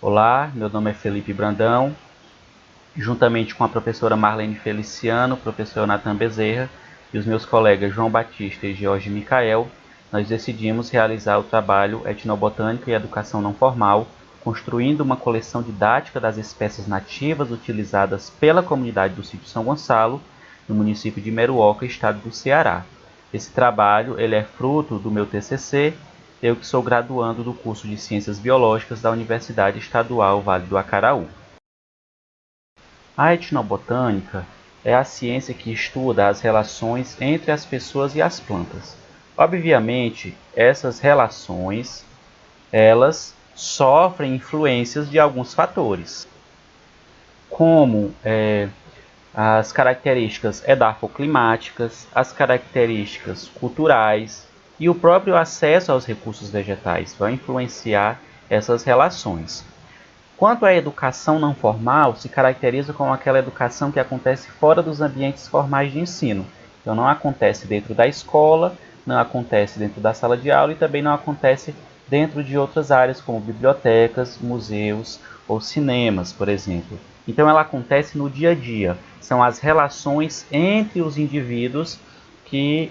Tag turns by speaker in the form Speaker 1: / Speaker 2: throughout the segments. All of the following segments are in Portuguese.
Speaker 1: Olá, meu nome é Felipe Brandão. Juntamente com a professora Marlene Feliciano, o professor Nathan Bezerra e os meus colegas João Batista e Jorge Micael, nós decidimos realizar o trabalho Etnobotânica e Educação Não Formal, construindo uma coleção didática das espécies nativas utilizadas pela comunidade do Sítio São Gonçalo, no município de Meruoca, estado do Ceará. Esse trabalho ele é fruto do meu TCC, eu que sou graduando do curso de Ciências Biológicas da Universidade Estadual Vale do Acaraú. A etnobotânica é a ciência que estuda as relações entre as pessoas e as plantas. Obviamente, essas relações, elas sofrem influências de alguns fatores, como as características edafoclimáticas, as características culturais e o próprio acesso aos recursos vegetais vão influenciar essas relações. Quanto à educação não formal, se caracteriza como aquela educação que acontece fora dos ambientes formais de ensino. Então não acontece dentro da escola, não acontece dentro da sala de aula e também não acontece dentro de outras áreas como bibliotecas, museus ou cinemas, por exemplo. Então ela acontece no dia a dia. São as relações entre os indivíduos que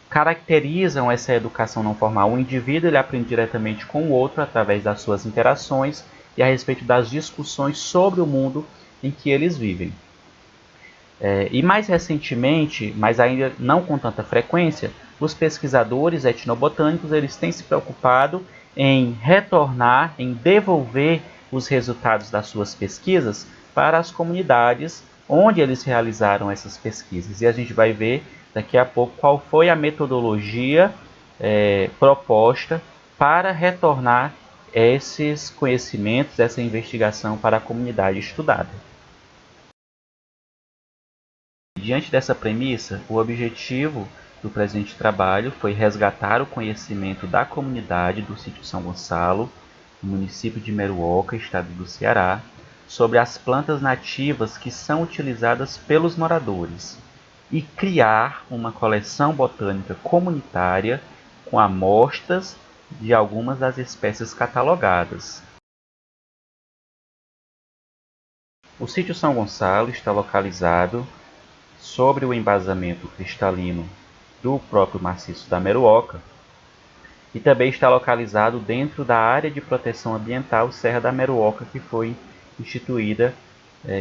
Speaker 1: caracterizam essa educação não formal. O indivíduo ele aprende diretamente com o outro através das suas interações e a respeito das discussões sobre o mundo em que eles vivem. E mais recentemente, mas ainda não com tanta frequência, os pesquisadores etnobotânicos eles têm se preocupado em retornar, em devolver os resultados das suas pesquisas para as comunidades onde eles realizaram essas pesquisas. E a gente vai ver daqui a pouco qual foi a metodologia proposta para retornar esses conhecimentos, essa investigação para a comunidade estudada. Diante dessa premissa, o objetivo do presente trabalho foi resgatar o conhecimento da comunidade do Sítio São Gonçalo, no município de Meruoca, estado do Ceará, sobre as plantas nativas que são utilizadas pelos moradores e criar uma coleção botânica comunitária com amostras de algumas das espécies catalogadas. O Sítio São Gonçalo está localizado sobre o embasamento cristalino do próprio maciço da Meruoca e também está localizado dentro da área de proteção ambiental Serra da Meruoca, que foi instituída,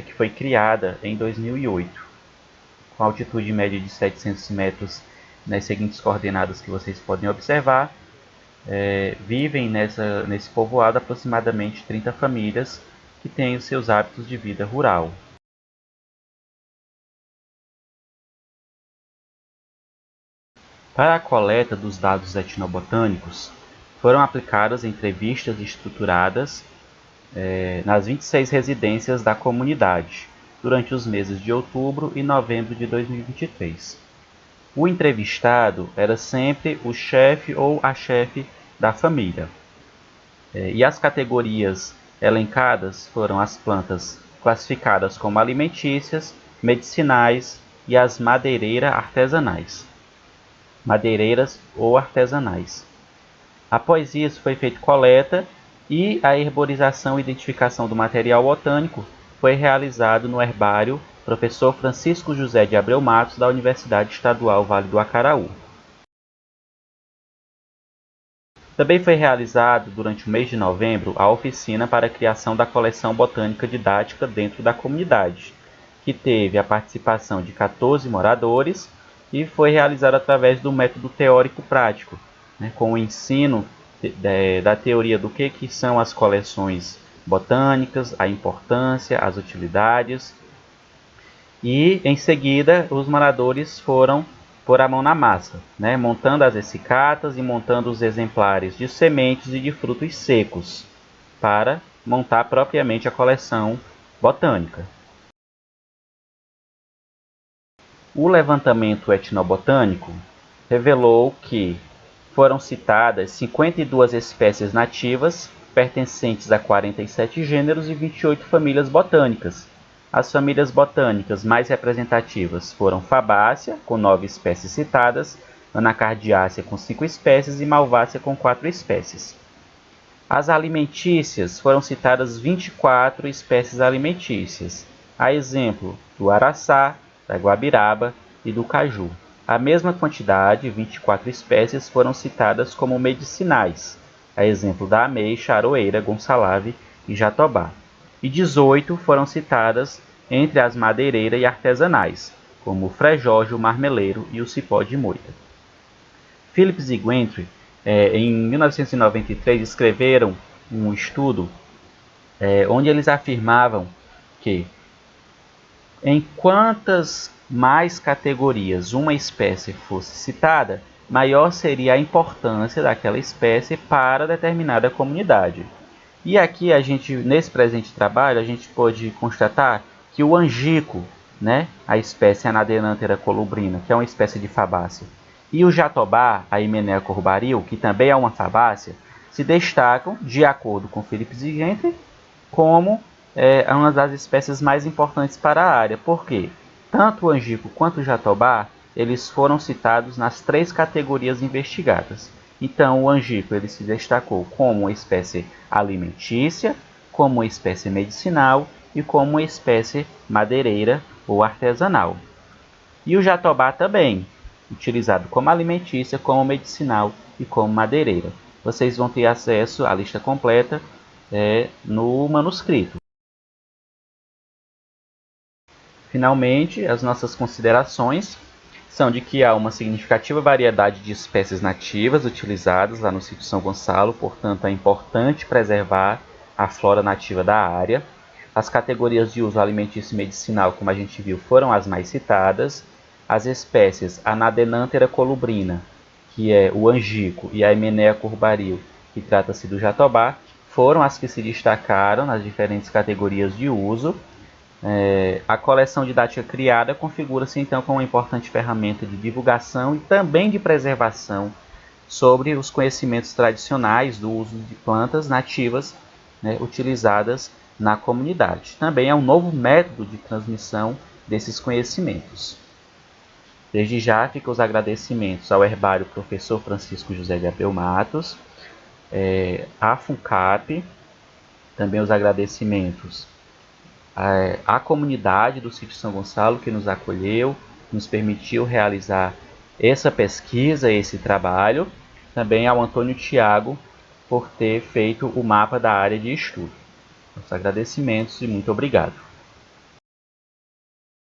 Speaker 1: que foi criada em 2008, com altitude média de 700 metros nas seguintes coordenadas que vocês podem observar. Vivem nesse povoado aproximadamente 30 famílias que têm os seus hábitos de vida rural. Para a coleta dos dados etnobotânicos, foram aplicadas entrevistas estruturadas nas 26 residências da comunidade, durante os meses de outubro e novembro de 2023. O entrevistado era sempre o chefe ou a chefe da família. E as categorias elencadas foram as plantas classificadas como alimentícias, medicinais e as madeireiras ou artesanais. Após isso, foi feita coleta e a herborização e identificação do material botânico foi realizado no herbário Professor Francisco José de Abreu Matos, da Universidade Estadual Vale do Acaraú. Também foi realizado, durante o mês de novembro, a oficina para a criação da coleção botânica didática dentro da comunidade, que teve a participação de 14 moradores e foi realizado através do método teórico-prático, com o ensino da teoria do que são as coleções botânicas, a importância, as utilidades. E, em seguida, os moradores foram pôr a mão na massa, montando as essicatas e montando os exemplares de sementes e de frutos secos, para montar propriamente a coleção botânica. O levantamento etnobotânico revelou que foram citadas 52 espécies nativas, pertencentes a 47 gêneros e 28 famílias botânicas. As famílias botânicas mais representativas foram Fabácea, com 9 espécies citadas, Anacardiácea, com 5 espécies e Malvácea, com 4 espécies. As alimentícias foram citadas 24 espécies alimentícias, a exemplo do araçá, da guabiraba e do caju. A mesma quantidade, 24 espécies, foram citadas como medicinais, a exemplo da ameixa, aroeira, gonçalave e jatobá. E 18 foram citadas entre as madeireiras e artesanais, como o frejó, o marmeleiro e o cipó de moita. Phillips e Gentry, em 1993, escreveram um estudo onde eles afirmavam que em quantas mais categorias uma espécie fosse citada, maior seria a importância daquela espécie para determinada comunidade. E aqui nesse presente trabalho, a gente pode constatar que o angico, né, a espécie Anadenanthera colubrina, que é uma espécie de fabácea, e o jatobá, a Hymenea corbaril, que também é uma fabácea, se destacam, de acordo com Phillips e Gentry, como uma das espécies mais importantes para a área. Por quê? Tanto o angico quanto o jatobá, eles foram citados nas 3 categorias investigadas. Então, o angico ele se destacou como uma espécie alimentícia, como uma espécie medicinal e como uma espécie madeireira ou artesanal. E o jatobá também, utilizado como alimentícia, como medicinal e como madeireira. Vocês vão ter acesso à lista completa no manuscrito. Finalmente, as nossas considerações são de que há uma significativa variedade de espécies nativas utilizadas lá no sítio São Gonçalo, portanto é importante preservar a flora nativa da área. As categorias de uso alimentício e medicinal, como a gente viu, foram as mais citadas. As espécies Anadenanthera colubrina, que é o angico, e a Hymenea corbaril, que trata-se do jatobá, foram as que se destacaram nas diferentes categorias de uso. A coleção didática criada configura-se então como uma importante ferramenta de divulgação e também de preservação sobre os conhecimentos tradicionais do uso de plantas nativas, utilizadas na comunidade. Também é um novo método de transmissão desses conhecimentos. Desde já ficam os agradecimentos ao Herbário Professor Francisco José de Abel Matos, à FUNCAP, também os agradecimentos à comunidade do sítio São Gonçalo que nos acolheu, nos permitiu realizar essa pesquisa, esse trabalho, também ao Antônio Thiago por ter feito o mapa da área de estudo. Os agradecimentos e muito obrigado.